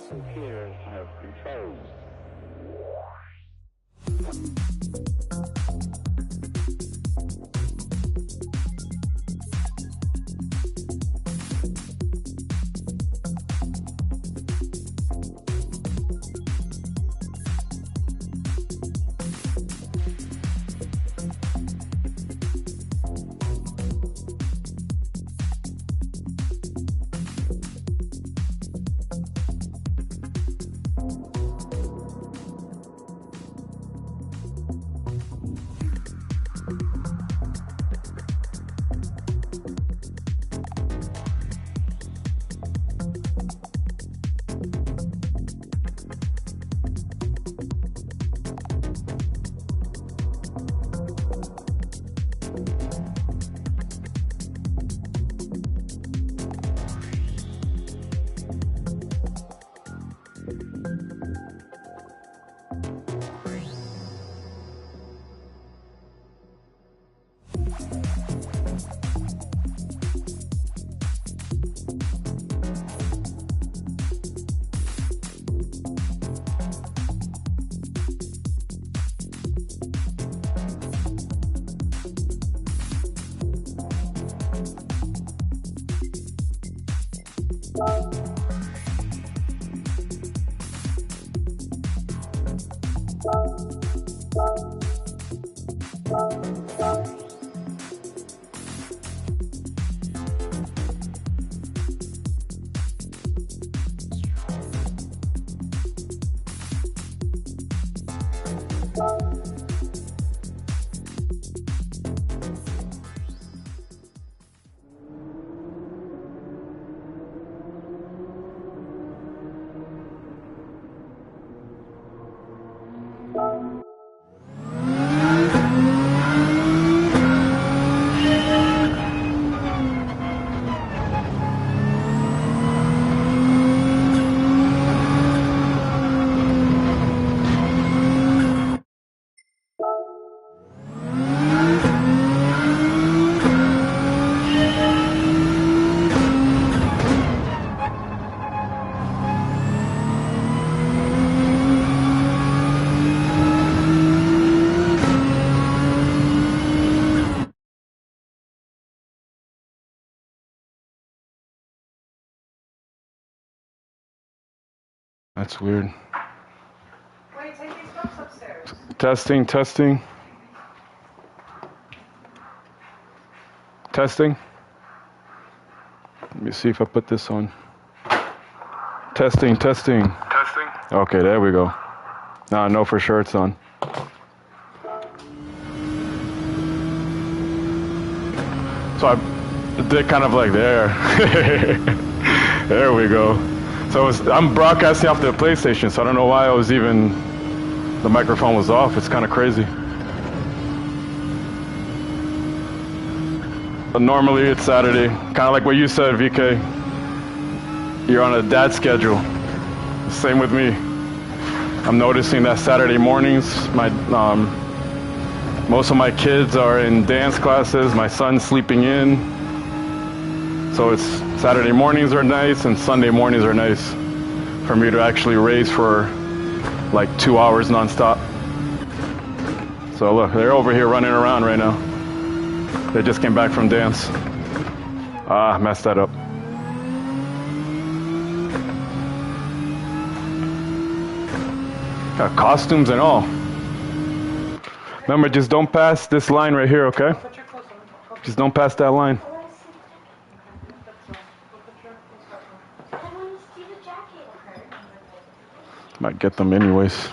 Computers have controls. That's weird. Wait, take these books upstairs. Testing, testing. Testing. Let me see if I put this on. Testing, testing. Testing. Okay, there we go. Now I know for sure it's on. So I did kind of like there. There we go. So I'm broadcasting off the PlayStation, so I don't know why the microphone was off. It's kind of crazy. But normally it's Saturday. Kind of like what you said, VK. You're on a dad schedule. Same with me. I'm noticing that Saturday mornings, most of my kids are in dance classes. My son's sleeping in. So it's Saturday mornings are nice and Sunday mornings are nice for me to actually race for like 2 hours nonstop. So look, they're over here running around right now. They just came back from dance. Ah, messed that up. Got costumes and all. Remember, just don't pass this line right here, okay? Just don't pass that line. Might get them anyways.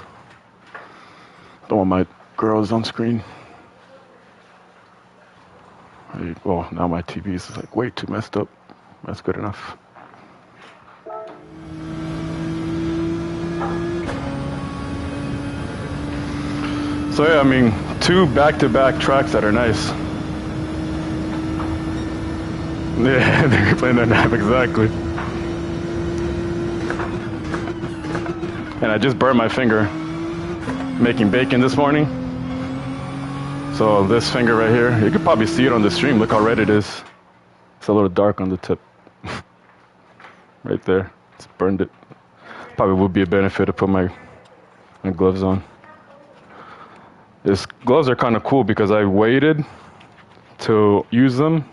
Don't want my girls on screen. Well, now my TV is like way too messed up. That's good enough. So yeah, I mean, 2 back-to-back tracks that are nice. Yeah, they're playing their nap, exactly. And I just burned my finger making bacon this morning. So this finger right here, you could probably see it on the stream. Look how red it is. It's a little dark on the tip. Right there. It's burned it. Probably would be a benefit to put my gloves on. These gloves are kind of cool because I waited to use them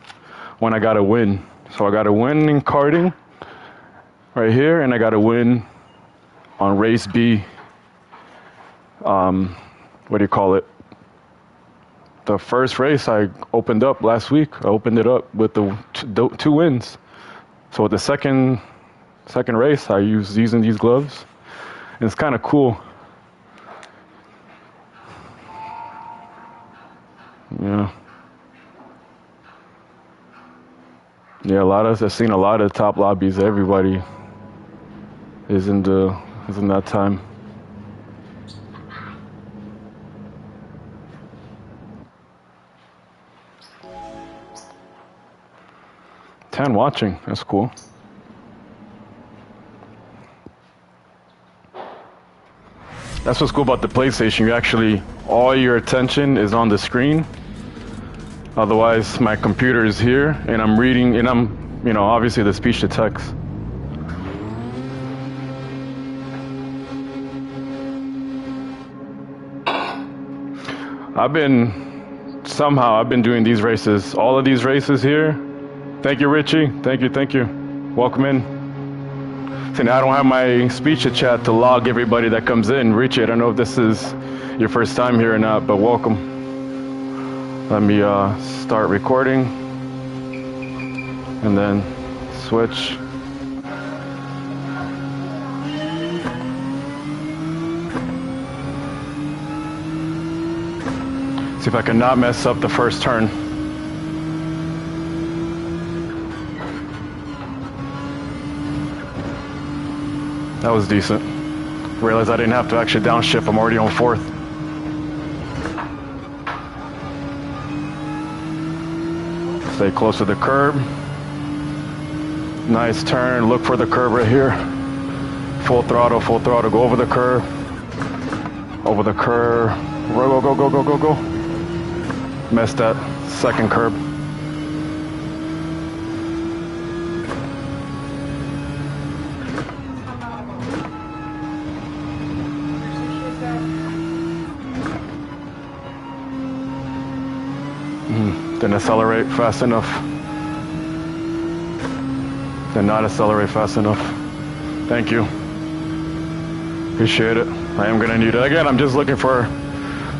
when I got a win. So I got a win in karting right here, and I got a win on race B. What do you call it? The first race I opened up last week. I opened it up with the 2 wins. So with the second race, I used using these gloves. And it's kind of cool. Yeah. Yeah, I've seen a lot of top lobbies. Everybody is in that time. Ten watching. That's cool. That's what's cool about the PlayStation. You actually, all your attention is on the screen. Otherwise, my computer is here, and I'm reading, and I'm, obviously the speech to text. I've been doing these races, all of these races here. Thank you, Richie. Thank you. Welcome in. See, now I don't have my speech to chat to log everybody that comes in. Richie, I don't know if this is your first time here or not, but welcome. Let me start recording and then switch. See if I can not mess up the first turn. That was decent. Realized I didn't have to actually downshift. I'm already on 4th. Stay close to the curb. Nice turn. Look for the curb right here. Full throttle. Go over the curb. Over the curb. Go. Missed that second curb. Didn't accelerate fast enough. Did not accelerate fast enough. Thank you. Appreciate it. I am gonna need it. Again, I'm just looking for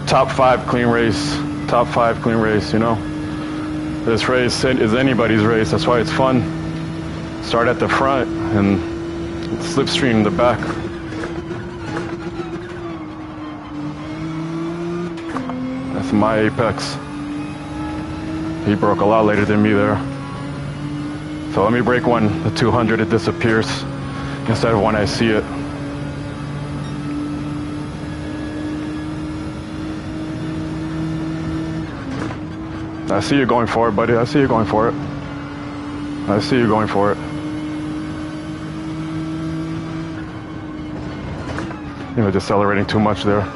top 5 clean race. Top 5 clean race, This race is anybody's race. That's why it's fun. Start at the front and slipstream the back. That's my apex. He broke a lot later than me there. So let me break one, the 200, it disappears instead of when I see it. I see you going for it, buddy. I see you going for it. You're decelerating too much there.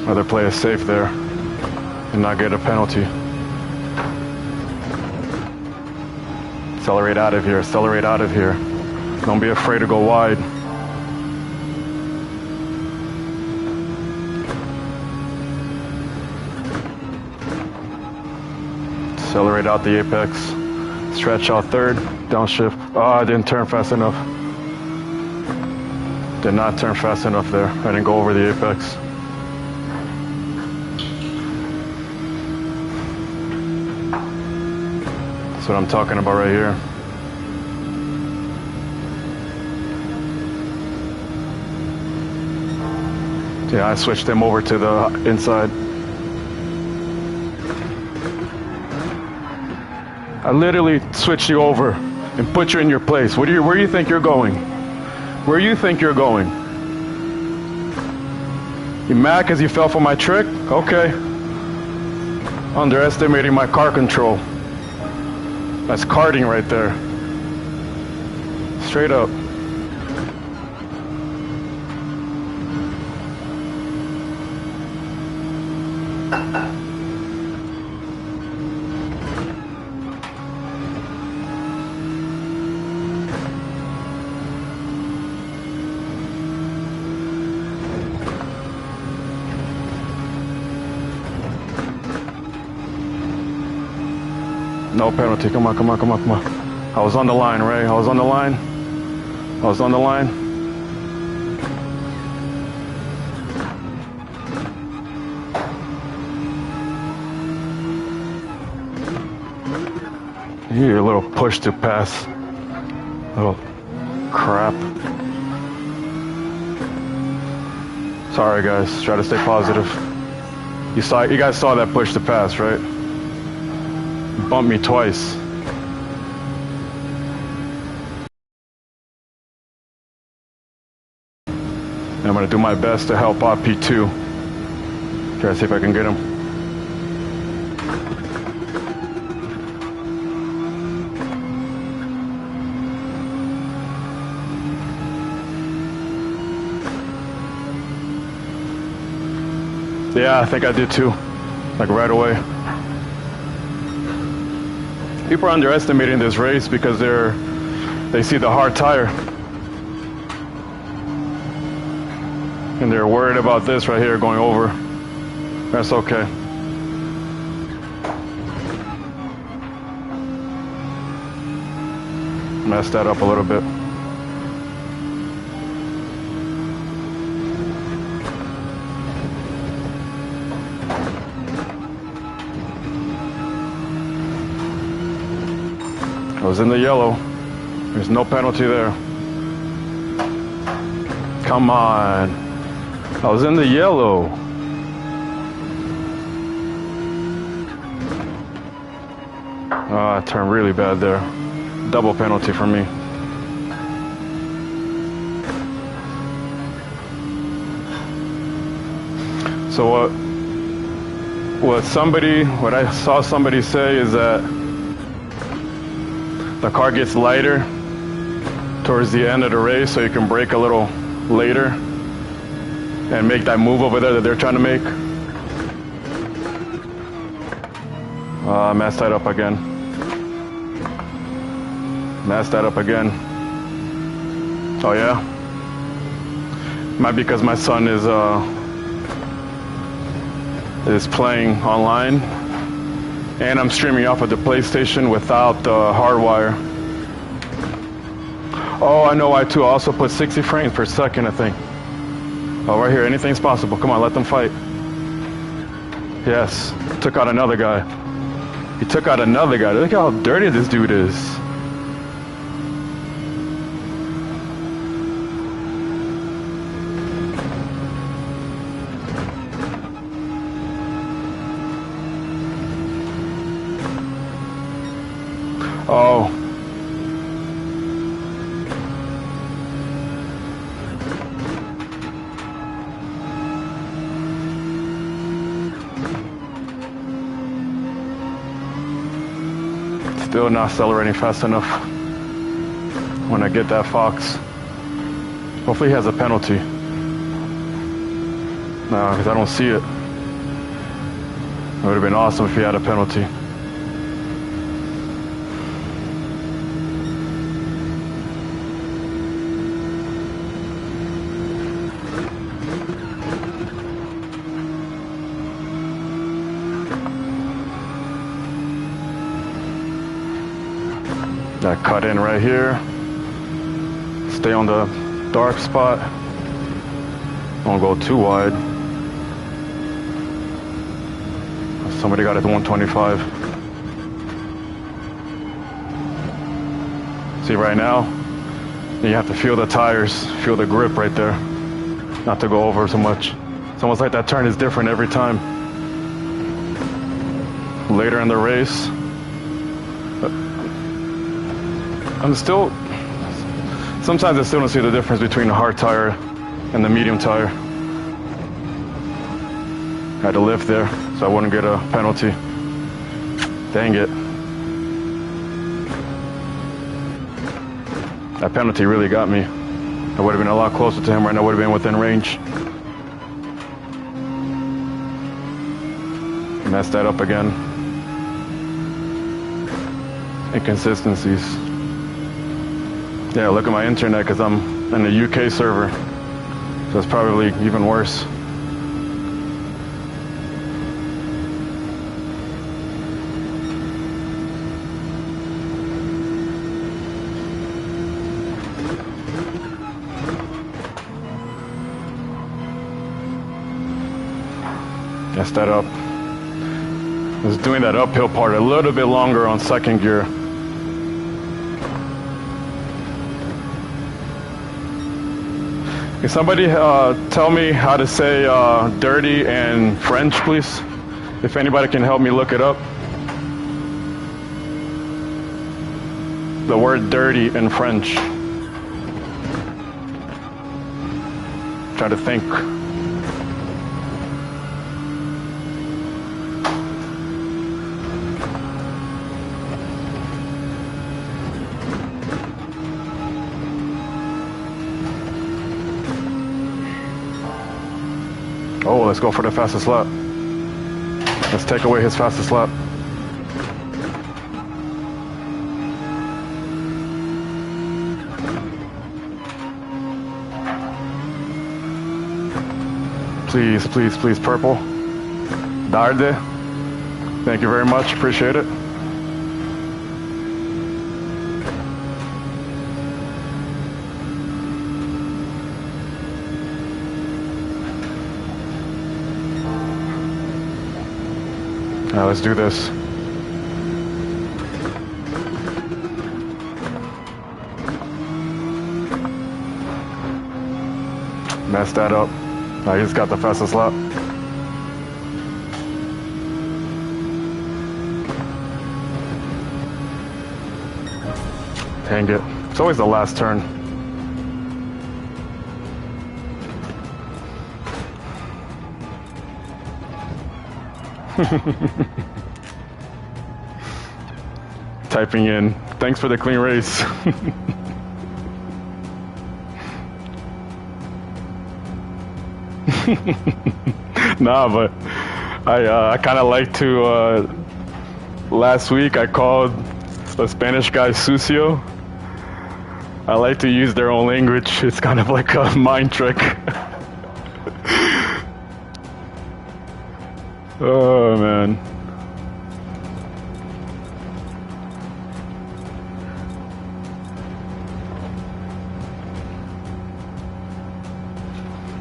Rather play it safe there and not get a penalty. Accelerate out of here. Don't be afraid to go wide. Accelerate out the apex. Stretch out third. Downshift. Oh, I didn't turn fast enough. Did not turn fast enough there. I didn't go over the apex. That's what I'm talking about right here. Yeah, I switched them over to the inside. I literally switched you over and put you in your place. Where do you think you're going? Where you think you're going? You mad because you fell for my trick? Okay. Underestimating my car control. That's karting right there. Straight up. No penalty. Come on, come on, come on, come on. I was on the line, Ray. I was on the line. I was on the line. You little push to pass. Little crap. Sorry, guys. Try to stay positive. You guys saw that push to pass, right? Bumped me twice. And I'm gonna do my best to help out P2. Try to see if I can get him. Yeah, I think I did too. Like right away. People are underestimating this race because they see the hard tire. And they're worried about this right here going over. That's okay. Messed that up a little bit. I was in the yellow. There's no penalty there. Come on. I was in the yellow. Oh, I turned really bad there. Double penalty for me. So what I saw somebody say is that the car gets lighter towards the end of the race, so you can brake a little later and make that move over there that they're trying to make. I messed that up again. Messed that up again. Oh yeah? Might be because my son is playing online. And I'm streaming off of the PlayStation without the hardwire. Oh, I know why too. I also put 60 frames per second, I think. Oh, right here. Anything's possible. Come on, let them fight. Yes. Took out another guy. He took out another guy. Look how dirty this dude is. Oh. Still not accelerating fast enough. When I get that Fox. Hopefully he has a penalty. No, because I don't see it. It would have been awesome if he had a penalty. That cut in right here. Stay on the dark spot. Don't go too wide. Somebody got it to 125. See right now, you have to feel the tires, feel the grip right there. Not to go over so much. It's almost like that turn is different every time. Later in the race, sometimes I still don't see the difference between the hard tire and the medium tire. Had to lift there so I wouldn't get a penalty. Dang it. That penalty really got me. I would have been a lot closer to him right now, would have been within range. Messed that up again. Inconsistencies. Yeah, look at my internet because I'm in the UK server. So it's probably even worse. Messed that up. I was doing that uphill part a little bit longer on second gear. Can somebody tell me how to say dirty in French, please? If anybody can help me look it up. The word dirty in French. Try to think. Oh, let's go for the fastest lap. Let's take away his fastest lap. Please, please, please, purple. Darde. Thank you very much. Appreciate it. Now let's do this. Messed that up. He just got the fastest lap. Dang it. It's always the last turn. Typing in, thanks for the clean race. Nah, but I kind of like to, last week I called a Spanish guy sucio. I like to use their own language. It's kind of like a mind trick. Oh, man.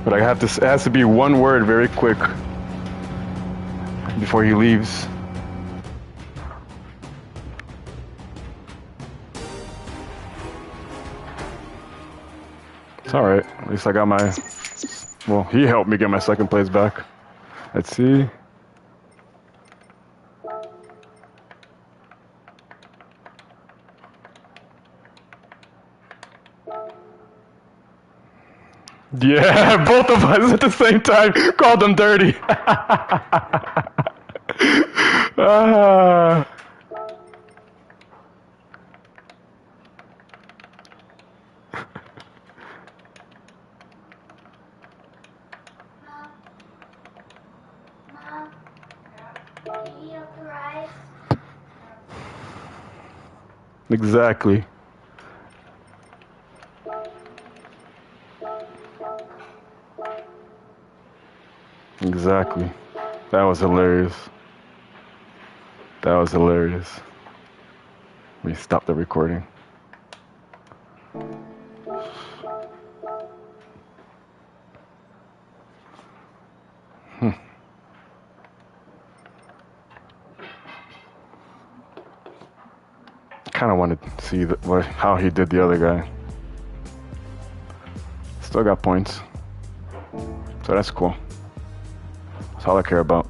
But I have to, it has to be one word very quick before he leaves. It's alright. At least I got my, well, he helped me get my second place back. Let's see. Yeah, both of us at the same time called them dirty. Ah. Mom, can you help the rice? Exactly. Exactly. That was hilarious. That was hilarious. Let me stop the recording. kind of want to see how he did the other guy. Still got points. So that's cool. That's all I care about.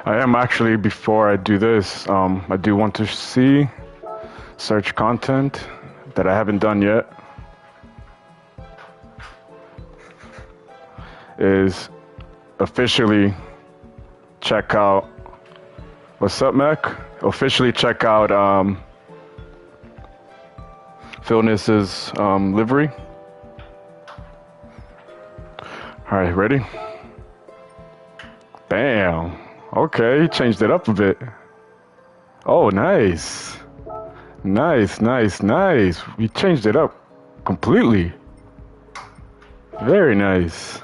I am actually, before I do this, I do want to see, search content that I haven't done yet. Is officially check out, what's up, Mac? Officially check out Philness's livery. All right, ready? Bam. Okay, changed it up a bit. Oh, nice. Nice, nice, nice. We changed it up completely. Very nice.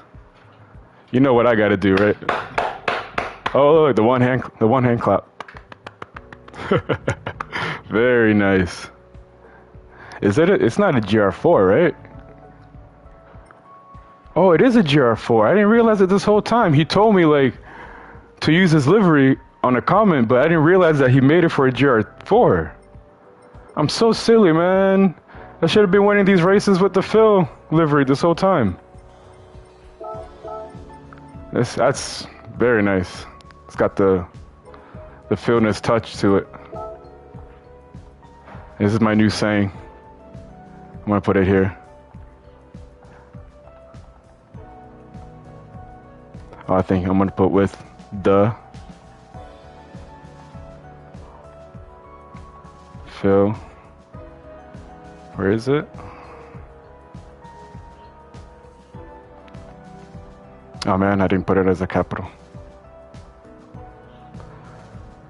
You know what I gotta do, right? Oh, look, the one hand clap. Very nice. It's not a GR4, right? Oh, it is a GR4. I didn't realize it this whole time. He told me, like, to use his livery on a comment, but I didn't realize that he made it for a GR4. I'm so silly, man. I should have been winning these races with the Phil livery this whole time. That's very nice. It's got the Philness touch to it. This is my new saying. I'm gonna put it here. Oh, I think I'm gonna put with the Phil. Where is it? Oh man, I didn't put it as a capital.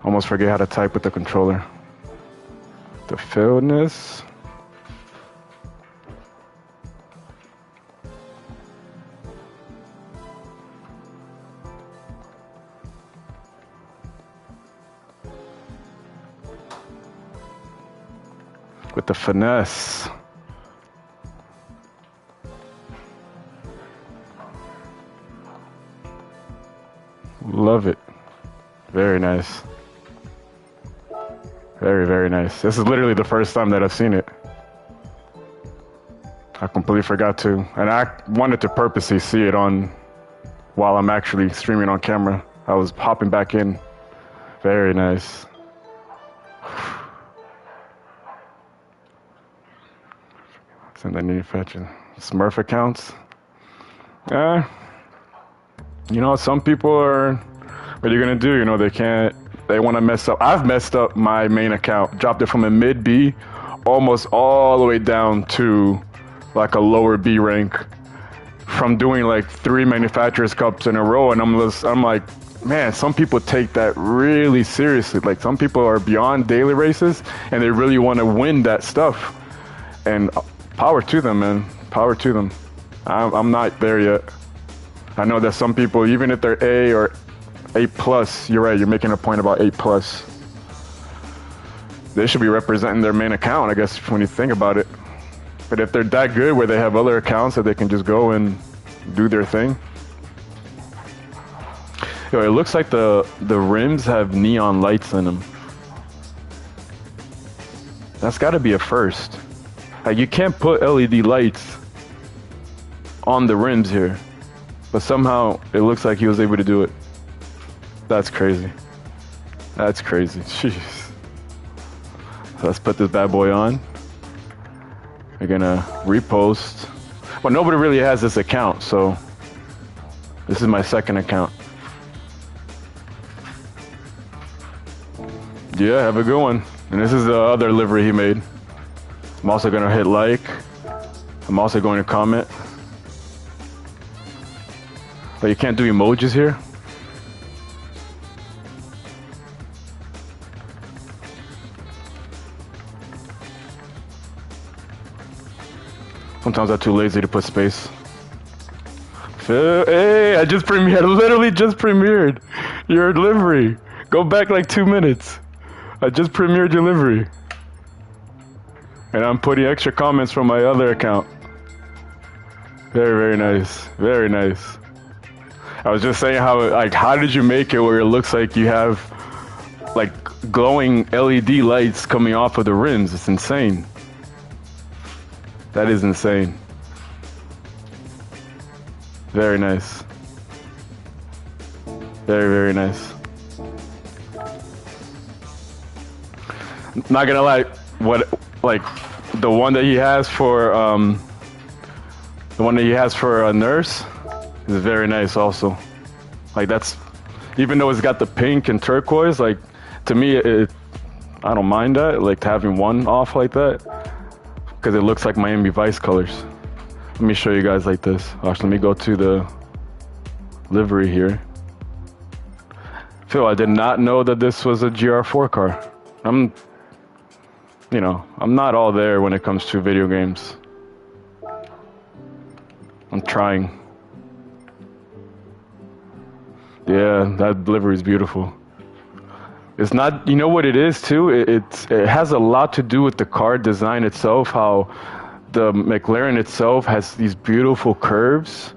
Almost forget how to type with the controller. The Philness. With the finesse. Love it. Very nice. Very, very nice. This is literally the first time that I've seen it. I completely forgot to. And I wanted to purposely see it on while I'm actually streaming on camera. I was hopping back in. Very nice. Send that new fetching. Smurf accounts. You know, some people are, what are you gonna do? You know, they want to mess up. I've messed up my main account, dropped it from a mid B, almost all the way down to like a lower B rank from doing like 3 manufacturers cups in a row. And I'm like, man, some people take that really seriously. Like some people are beyond daily races and they really want to win that stuff. And power to them, man. Power to them. I'm not there yet. I know that some people, even if they're A or A+, you're right, you're making a point about A+. They should be representing their main account, I guess, when you think about it. But if they're that good where they have other accounts that they can just go and do their thing. Yo, it looks like the rims have neon lights in them. That's gotta be a first. Like, you can't put LED lights on the rims here. But somehow, it looks like he was able to do it. That's crazy. That's crazy. Jeez. So let's put this bad boy on. We're gonna repost. Well, nobody really has this account, so this is my second account. Yeah, have a good one. And this is the other livery he made. I'm also gonna hit like. I'm also going to comment. But you can't do emojis here? Sometimes I'm too lazy to put space. Hey, I just premiered. I literally just premiered your livery. Go back like 2 minutes. I just premiered your livery. And I'm putting extra comments from my other account. Very, very nice. Very nice. I was just saying how did you make it where it looks like you have like glowing LED lights coming off of the rims? It's insane. That is insane. Very nice. Very, very nice. Not gonna lie, the one that he has for a nurse is very nice also. Like that's, even though it's got the pink and turquoise, like to me I don't mind that, like having one off like that, because it looks like Miami Vice colors. Let me show you guys like this. Actually, let me go to the livery here. Phil, I did not know that this was a GR4 car. I'm not all there when it comes to video games. I'm trying. Yeah, that livery is beautiful. It's not, you know what it is too? It has a lot to do with the car design itself, how the McLaren itself has these beautiful curves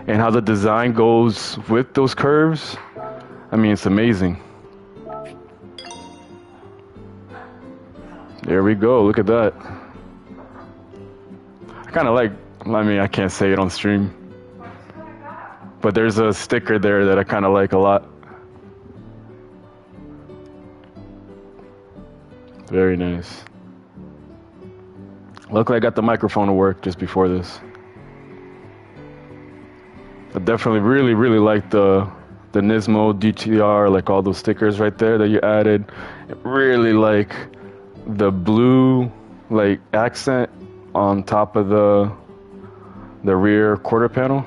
and how the design goes with those curves. I mean, it's amazing. There we go, look at that. I kind of like, I mean, I can't say it on stream, but there's a sticker there that I kind of like a lot. Very nice. Luckily I got the microphone to work just before this. I definitely really like the Nismo DTR, like all those stickers right there that you added. I really like the blue like accent on top of the rear quarter panel.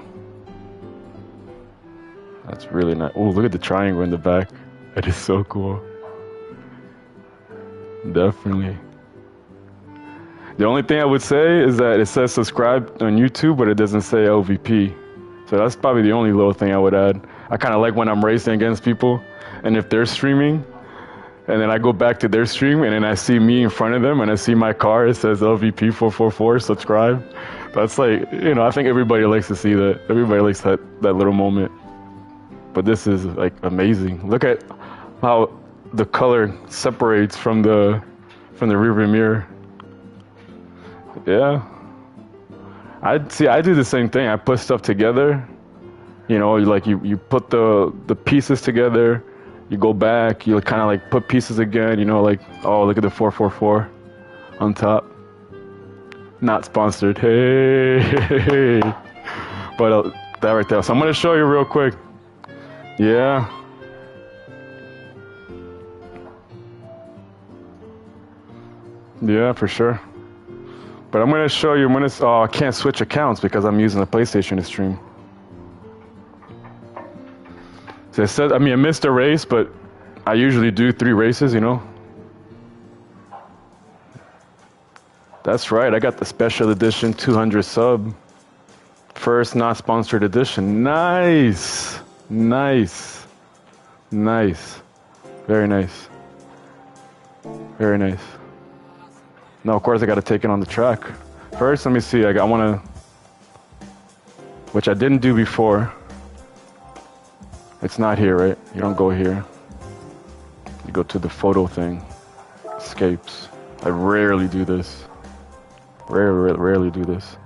That's really nice. Oh, look at the triangle in the back. That is so cool. Definitely. The only thing I would say is that it says subscribe on YouTube, but it doesn't say LVP. So that's probably the only little thing I would add. I kind of like when I'm racing against people, and if they're streaming, and then I go back to their stream, and then I see me in front of them, and I see my car, it says LVP444, subscribe. That's like, I think everybody likes to see that. Everybody likes that little moment. But this is like amazing. Look at how the color separates from the rearview mirror. Yeah. I do the same thing. I put stuff together. Like you put the pieces together, you go back, you kind of like put pieces again, like, oh, look at the 444 on top. Not sponsored. Hey. But that right there. So I'm going to show you real quick. Yeah. Yeah, for sure. But I'm going to show you, oh, I can't switch accounts because I'm using the PlayStation to stream. So I said, I missed a race, but I usually do 3 races, That's right, I got the special edition 200 sub. First not sponsored edition. Nice. Nice. Nice. Very nice. Very nice. No, of course I got to take it on the track. First, let me see. I want to, which I didn't do before. It's not here, right? You don't go here. You go to the photo thing. Escapes. I rarely do this. Rarely do this.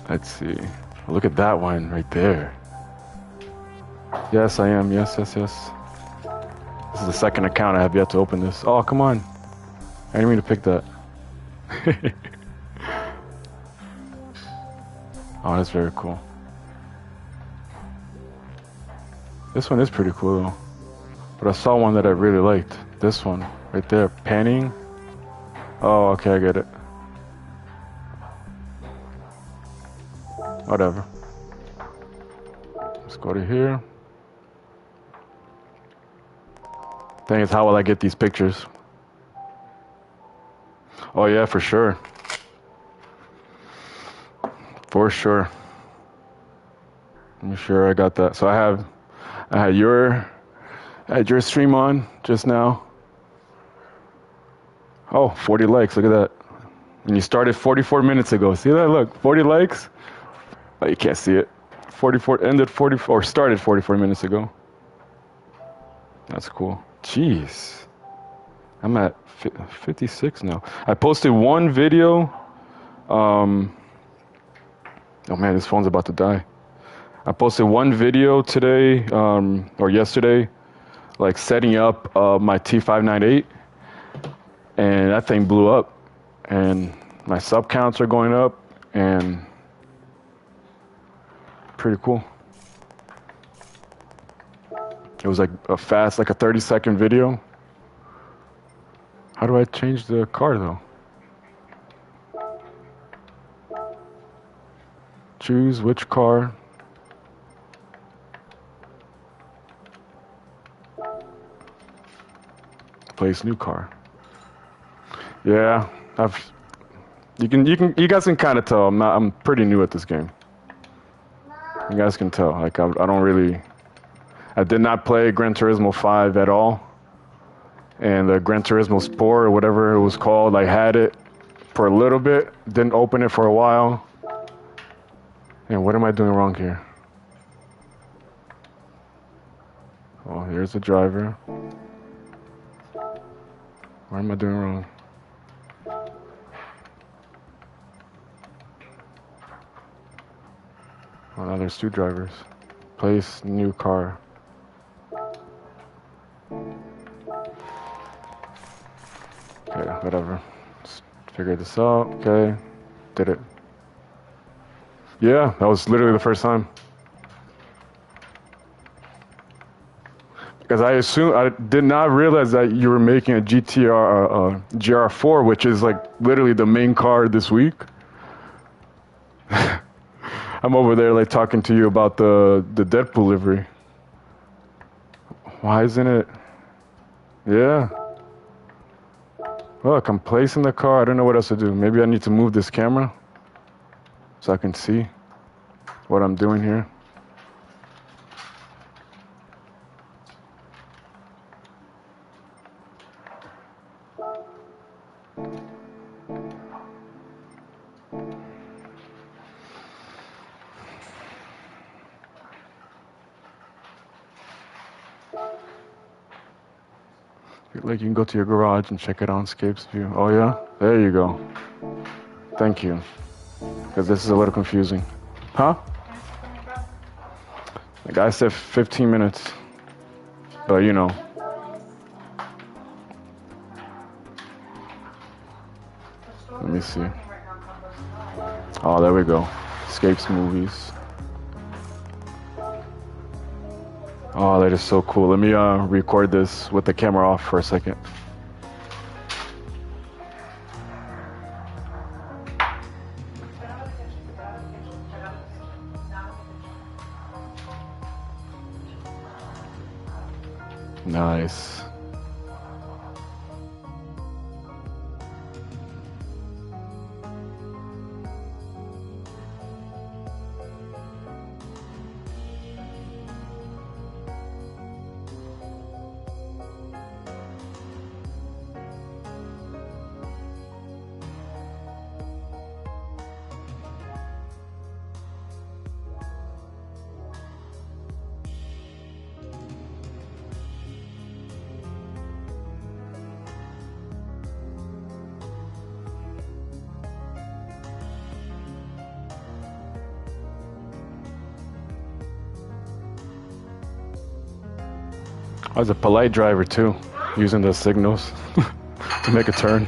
Let's see. Look at that one right there. Yes, I am. Yes. This is the second account. I have yet to open this. Oh, come on. I didn't mean to pick that. Oh, that's very cool. This one is pretty cool though. But I saw one that I really liked. This one right there, panning. Oh, okay, I get it. Whatever. Let's go to here. Thing is, how will I get these pictures? Oh yeah, for sure. For sure. I'm sure I got that. So I had your stream on just now. Oh, 40 likes. Look at that. And you started 44 minutes ago. See that? Look, 40 likes. Oh, you can't see it. 44 ended 40 or started 44 minutes ago. That's cool. Jeez. I'm at 56 now. I posted one video. Oh man, this phone's about to die. I posted one video today, or yesterday, like setting up my T598, and that thing blew up. And my sub counts are going up, and pretty cool. It was like a fast, like a 30-second video. How do I change the car though? Choose which car. Place new car. Yeah, you guys can kind of tell I'm pretty new at this game. You guys can tell, like I don't really, I did not play Gran Turismo 5 at all. And the Gran Turismo Sport or whatever it was called, I had it for a little bit, didn't open it for a while. And what am I doing wrong here? Oh, here's the driver. What am I doing wrong? Oh, now there's two drivers. Place new car. Okay, whatever. Let's figure this out. Okay, did it. Yeah, that was literally the first time. Because I did not realize that you were making a GR4, which is like literally the main car this week. I'm over there like talking to you about the Deadpool livery. Why isn't it? Yeah. Look, I'm placing the car. I don't know what else to do. Maybe I need to move this camera so I can see what I'm doing here. Like you can go to your garage and check it on Scape's view. Oh yeah? There you go. Thank you. Because this is a little confusing. Huh? The guy said 15 minutes. But you know. Let me see. Oh, there we go. Escapes movies. Oh, that is so cool. Let me record this with the camera off for a second. Nice. I was a polite driver too, using the signals to make a turn.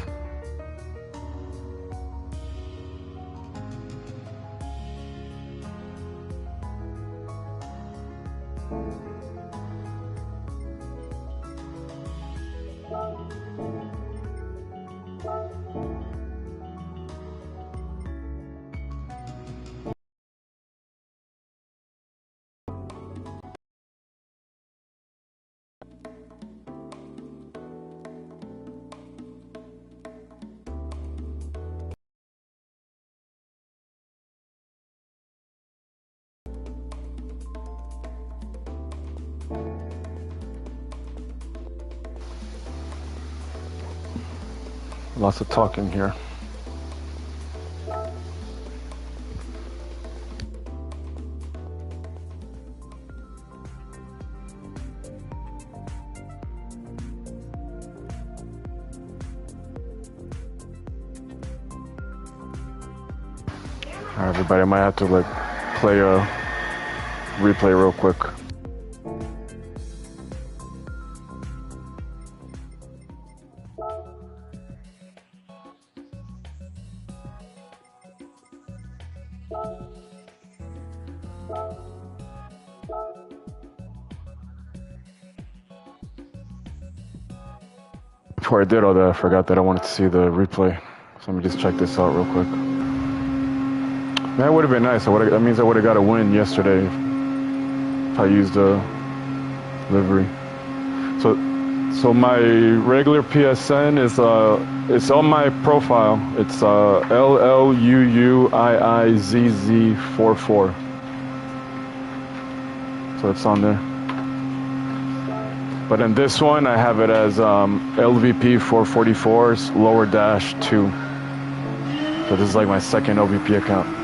Lots of talking here. Alright, everybody, I might have to like play a replay real quick. Before I did all that, I forgot that I wanted to see the replay. So let me just check this out real quick. That would have been nice. That means I would have got a win yesterday if I used a livery. So my regular PSN is it's on my profile. It's LLUUIIZZ44. So it's on there. But in this one, I have it as LVP444 lower dash 2. So this is like my second LVP account.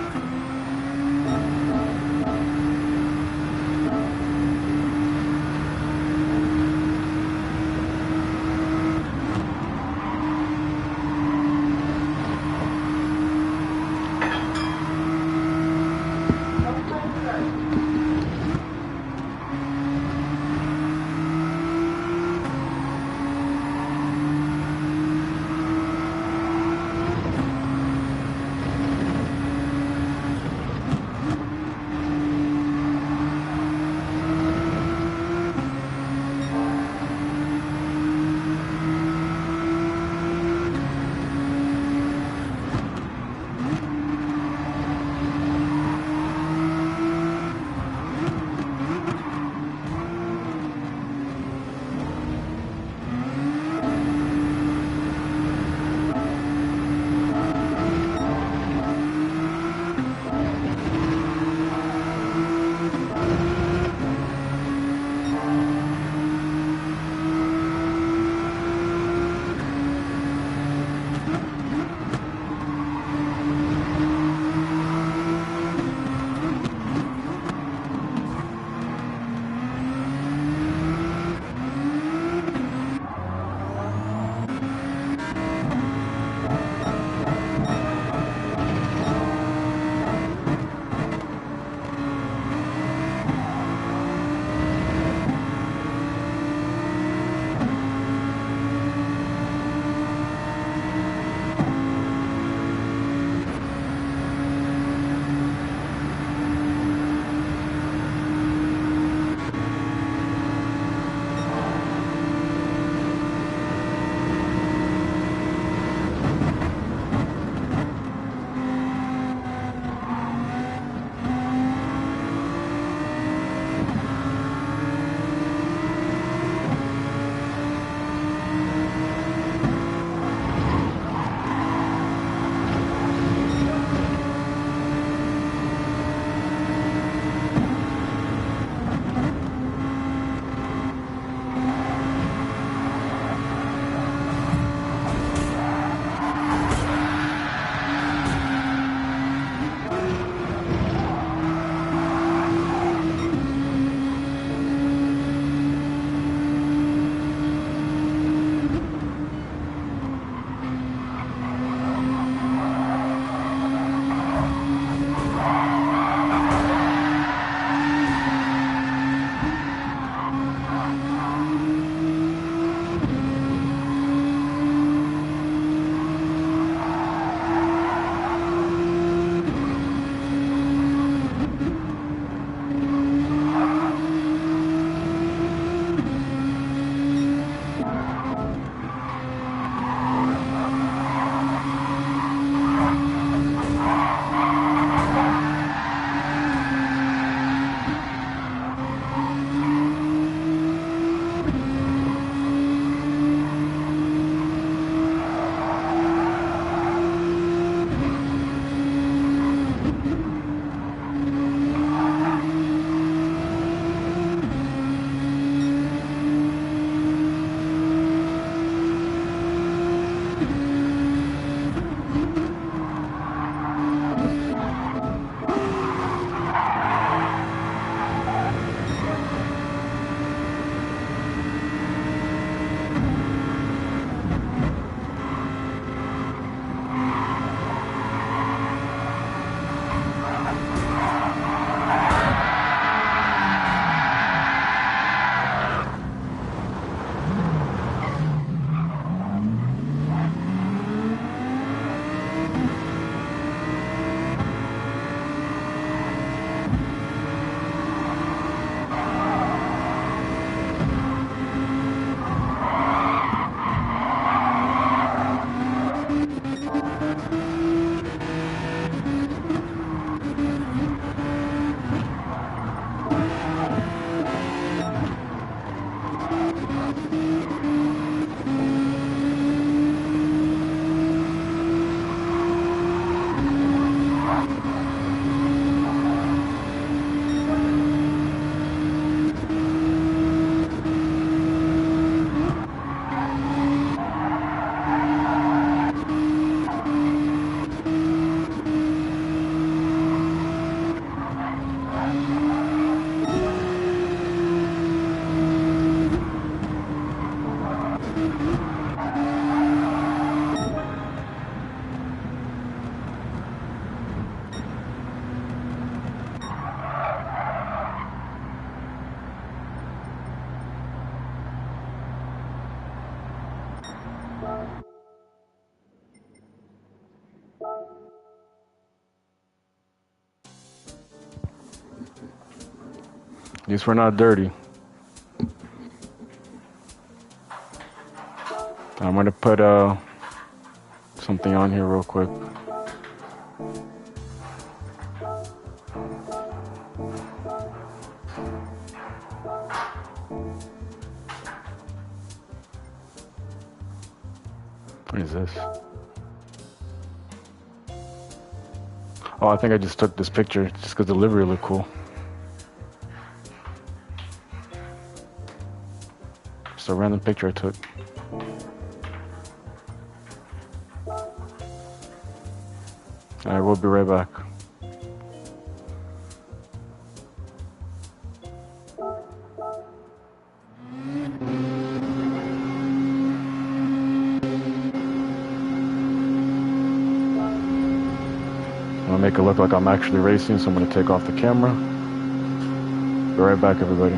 These were not dirty. I'm gonna put something on here real quick. What is this? Oh, I think I just took this picture just because the livery looked cool. Just a random picture I took. Alright, we'll be right back. I'm gonna make it look like I'm actually racing, so I'm gonna take off the camera. Be right back, everybody.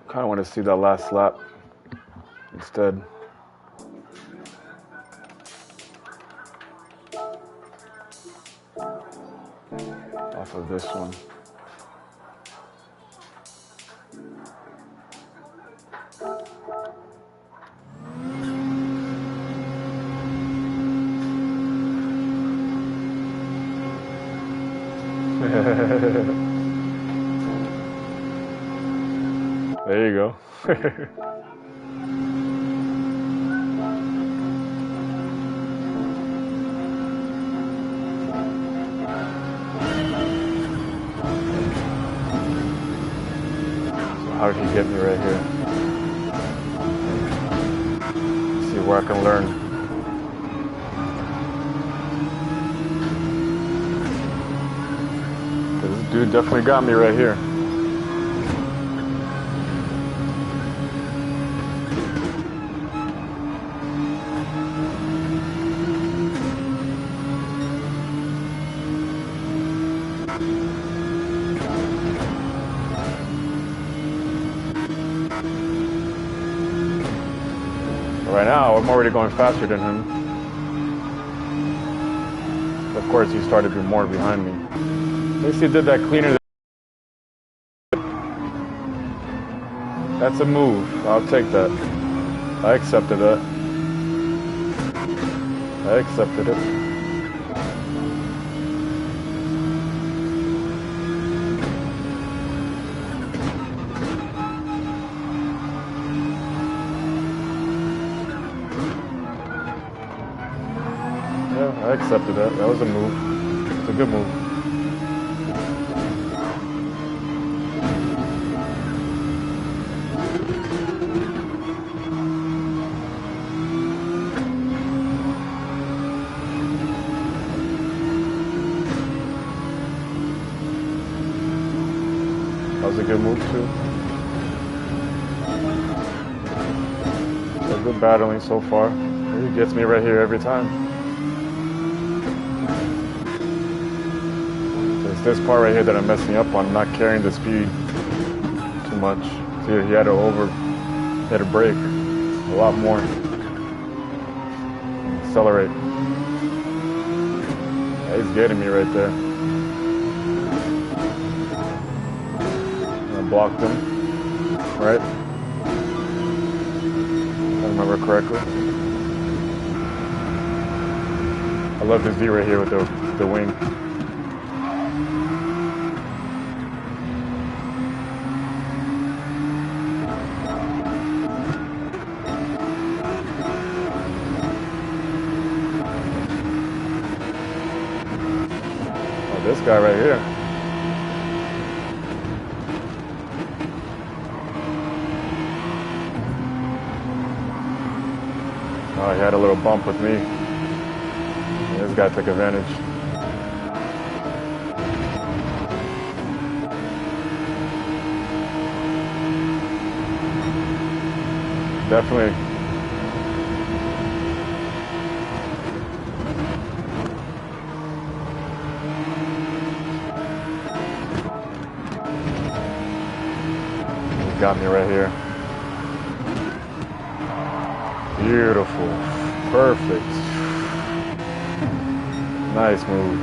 Kind of want to see that last lap instead. Off of this one. There you go. So how did he get me right here? Let's see where I can learn. This dude definitely got me right here. Right now, I'm already going faster than him. Of course, he started to be more behind me. At least he did that cleaner. That's a move. I'll take that. I accepted that. I accepted it. I accepted that. That was a move. It's a good move. That was a good move too. So good battling so far. He gets me right here every time. This part right here that I'm messing up on, not carrying the speed too much. See, he had to brake a lot more. Accelerate. Yeah, he's getting me right there. I blocked him, right? If I remember correctly. I love this view right here with the wing. this guy right here. Oh, he had a little bump with me. And this guy took advantage. Definitely. He got me right here. Beautiful. Perfect. Nice move.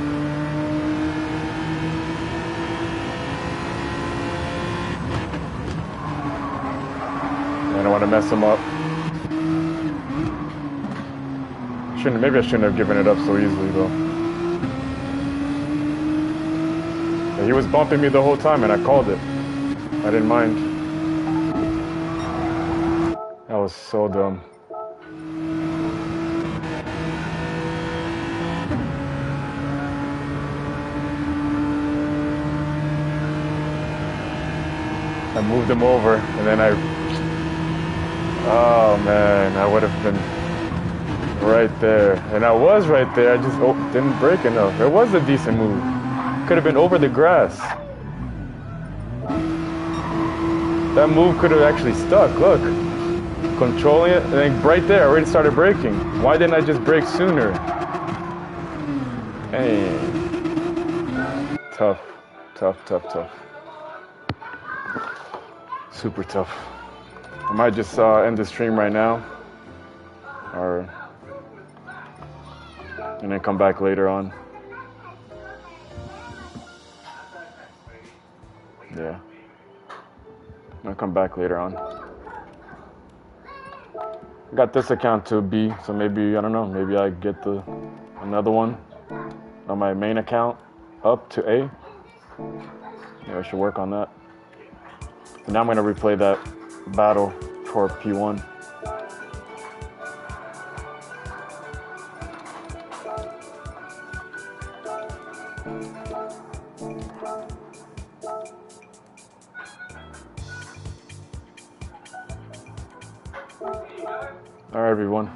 I don't want to mess him up. Maybe I shouldn't have given it up so easily though. He was bumping me the whole time and I called it. I didn't mind. That was so dumb. I moved him over and then oh man, I would have been right there. And I was right there, I just didn't break enough. It was a decent move. Could have been over the grass. That move could have actually stuck, look. Controlling it, and then right there, I already started braking. Why didn't I just brake sooner? Hey. Tough, tough, tough, tough. Super tough. I might just end the stream right now. And then come back later on. Yeah. I'll come back later on. I got this account to B, so maybe, I don't know, maybe I get another one on my main account up to A. Yeah, I should work on that. And now I'm going to replay that battle for P1. All right, everyone.